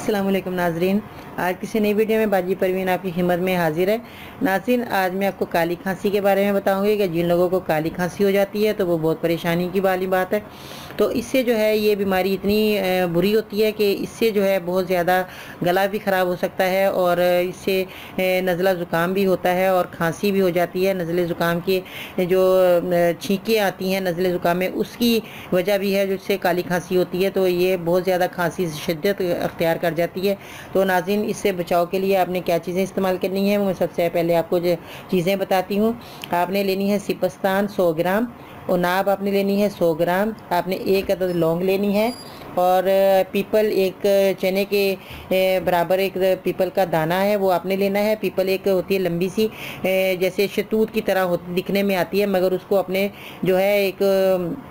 अस्सलाम वालेकुम नाजरीन। आज किसी नई वीडियो में बाजी परवीन आपकी खिदमत में हाजिर है। नाज़रीन, आज मैं आपको काली खांसी के बारे में बताऊंगी कि जिन लोगों को काली खांसी हो जाती है तो वो बहुत परेशानी की वाली बात है। तो इससे जो है ये बीमारी इतनी बुरी होती है कि इससे जो है बहुत ज़्यादा गला भी ख़राब हो सकता है और इससे नज़ला ज़ुकाम भी होता है और खांसी भी हो जाती है। नज़ले ज़ुकाम की जो छींकें आती हैं नज़ले ज़ुकाम में, उसकी वजह भी है जिससे काली खांसी होती है। तो ये बहुत ज़्यादा खांसी शिद्दत अख्तियार कर जाती है। तो नाज़रीन, इससे बचाव के लिए आपने क्या चीज़ें इस्तेमाल करनी है, मैं सबसे पहले आपको जो चीज़ें बताती हूँ। आपने लेनी है सिपस्तान 100 ग्राम और नाब आपने लेनी है 100 ग्राम। आपने एक अदद लौंग लेनी है और पीपल एक चने के बराबर एक पीपल का दाना है वो आपने लेना है। पीपल एक होती है लंबी सी, जैसे शतूत की तरह होती दिखने में आती है, मगर उसको अपने जो है एक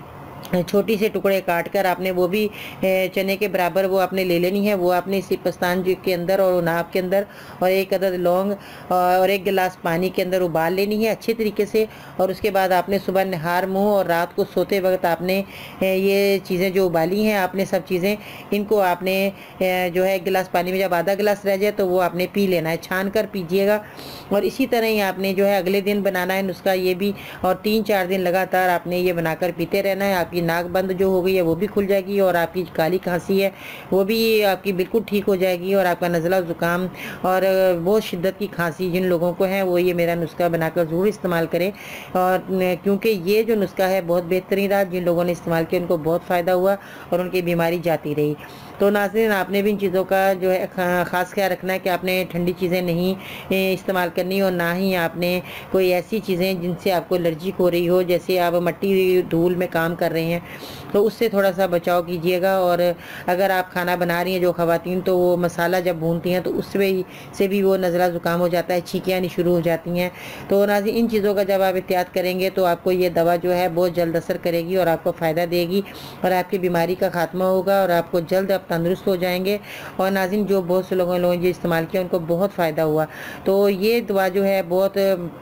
छोटी से टुकड़े काट कर आपने वो भी चने के बराबर वो आपने ले लेनी है। वो आपने इसी पस्तान के अंदर और नाब के अंदर और एक अदद लौंग और एक गिलास पानी के अंदर उबाल लेनी है अच्छे तरीके से। और उसके बाद आपने सुबह नहार मुँह और रात को सोते वक्त आपने ये चीज़ें जो उबाली हैं आपने सब चीज़ें इनको आपने जो है गिलास पानी में जब आधा गिलास रह जाए तो वो आपने पी लेना है, छान कर पीजिएगा। और इसी तरह ही आपने जो है अगले दिन बनाना है नुस्खा ये भी, और 3-4 दिन लगातार आपने ये बनाकर पीते रहना है। आपकी नाक बंद जो हो गई है वो भी खुल जाएगी और आपकी काली खांसी है वो भी आपकी बिल्कुल ठीक हो जाएगी। और आपका नज़ला ज़ुकाम और बहुत शिद्दत की खांसी जिन लोगों को है वो ये मेरा नुस्खा बनाकर ज़रूर इस्तेमाल करें। और क्योंकि ये जो नुस्खा है बहुत बेहतरीन रहा, जिन लोगों ने इस्तेमाल किया उनको बहुत फ़ायदा हुआ और उनकी बीमारी जाती रही। तो नाज़रीन, आपने भी इन चीज़ों का जो है ख़ास ख्याल रखना है कि आपने ठंडी चीज़ें नहीं इस्तेमाल करनी और ना ही आपने कोई ऐसी चीज़ें जिनसे आपको एलर्जी हो रही हो, जैसे आप मट्टी धूल में काम कर रहे हैं तो उससे थोड़ा सा बचाव कीजिएगा। और अगर आप खाना बना रही हैं जो ख़वातीन, तो वो मसाला जब भूनती हैं तो उसमें से भी वो नज़ला ज़ुकाम हो जाता है, छींकें आनी शुरू हो जाती हैं। तो नाज़रीन, इन चीज़ों का जब आप एहतियात करेंगे तो आपको ये दवा जो है बहुत जल्द असर करेगी और आपको फ़ायदा देगी और आपकी बीमारी का खात्मा होगा और आपको जल्द आप तंदुरुस्त हो जाएंगे। और नाज़रीन, जो बहुत से लोगों ने इस्तेमाल किया उनको बहुत फ़ायदा हुआ। तो ये दवा जो है बहुत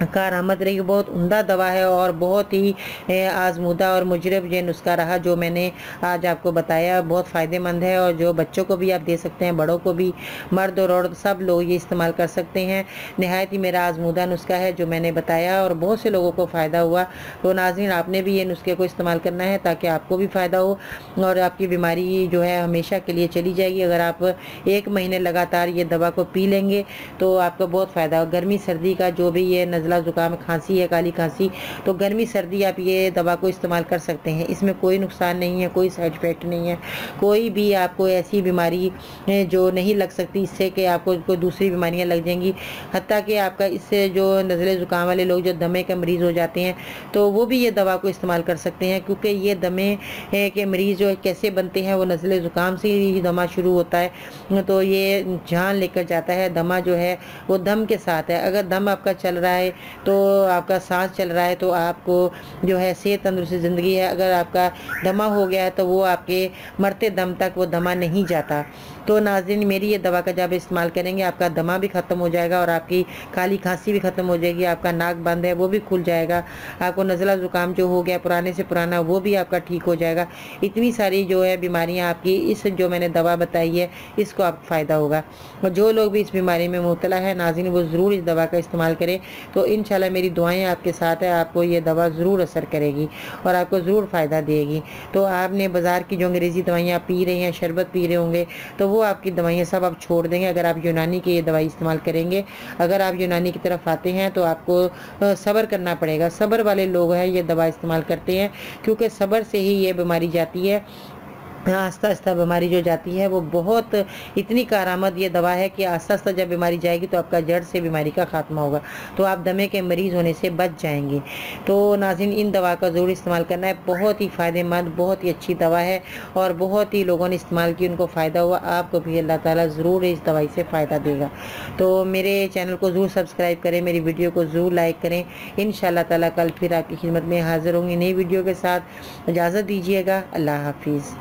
कारआमद रही, बहुत उम्दा दवा है और बहुत ही आजमूदा और मुजरब ये नुस्खा रहा जो मैंने आज आपको बताया। बहुत फ़ायदेमंद है और जो बच्चों को भी आप दे सकते हैं, बड़ों को भी, मर्द और औरत सब लोग ये इस्तेमाल कर सकते हैं। नहायत ही मेरा आजमूदा नुस्खा है जो मैंने बताया और बहुत से लोगों को फ़ायदा हुआ। तो नाज़रीन, आपने भी ये नुस्खे को इस्तेमाल करना है ताकि आपको भी फ़ायदा हो और आपकी बीमारी जो है हमेशा के लिए चली जाएगी। अगर आप 1 महीने लगातार ये दवा को पी लेंगे तो आपको बहुत फ़ायदा हो। गर्मी सर्दी का जो भी ये नज़ला ज़ुकाम खांसी है, काली खांसी, तो गर्मी सर्दी आप ये दवा को इस्तेमाल कर सकते हैं। इसमें कोई नुकसान नहीं है, कोई साइड इफ़ेक्ट नहीं है, कोई भी आपको ऐसी बीमारी जो नहीं लग सकती इससे कि आपको कोई दूसरी बीमारियां लग जाएंगी। हत्ता कि आपका इससे जो नज़ले ज़ुकाम वाले लोग जो दमे के मरीज़ हो जाते हैं तो वो भी ये दवा को इस्तेमाल कर सकते हैं, क्योंकि ये दमे के मरीज़ जो कैसे बनते हैं, वो नज़ले ज़ुकाम से ही दमा शुरू होता है। तो ये जान लेकर जाता है, दमा जो है वो दम के साथ है। अगर दम आपका चल रहा है तो आपका सांस चल रहा है तो आपको जो है सेहत तंदुरुस्ती ज़िंदगी है। अगर आपका दमा हो गया है तो वो आपके मरते दम तक वो दमा नहीं जाता। तो नाज़रीन, मेरी ये दवा का जब इस्तेमाल करेंगे आपका दमा भी ख़त्म हो जाएगा और आपकी काली खांसी भी ख़त्म हो जाएगी। आपका नाक बंद है वो भी खुल जाएगा, आपको नज़ला ज़ुकाम जो हो गया पुराने से पुराना वो भी आपका ठीक हो जाएगा। इतनी सारी जो है बीमारियाँ आपकी इस जो मैंने दवा बताई है इसको आपको फ़ायदा होगा। और जो लोग भी इस बीमारी में मुब्तला है नाज़रीन, वो ज़रूर इस दवा का इस्तेमाल करें। तो इंशाल्लाह मेरी दुआएं आपके साथ है, आपको ये दवा ज़रूर असर करेगी और आपको ज़रूर फ़ायदा देगी। तो आपने बाज़ार की जो अंग्रेज़ी दवाइयाँ पी रहे हैं, शरबत पी रहे होंगे, तो वो आपकी दवाइयाँ सब आप छोड़ देंगे अगर आप यूनानी की ये दवाई इस्तेमाल करेंगे। अगर आप यूनानी की तरफ आते हैं तो आपको सब्र करना पड़ेगा। सब्र वाले लोग हैं ये दवा इस्तेमाल करते हैं, क्योंकि सब्र से ही ये बीमारी जाती है। आस्ता आस्ता बीमारी जो जाती है वो बहुत इतनी कारआमद ये दवा है कि आस्ता आस्ता जब बीमारी जाएगी तो आपका जड़ से बीमारी का खात्मा होगा, तो आप दमे के मरीज़ होने से बच जाएंगे। तो नाज़रीन, इन दवा का ज़रूर इस्तेमाल करना है। बहुत ही फ़ायदेमंद, बहुत ही अच्छी दवा है और बहुत ही लोगों ने इस्तेमाल की, उनको फ़ायदा हुआ। आपको भी अल्लाह ताला ज़रूर इस दवाई से फ़ायदा देगा। तो मेरे चैनल को ज़रूर सब्सक्राइब करें, मेरी वीडियो को ज़रूर लाइक करें। इंशाअल्लाह ताला कल फिर आपकी खिदमत में हाज़िर होंगी नई वीडियो के साथ। इजाज़त दीजिएगा। अल्लाह हाफिज़।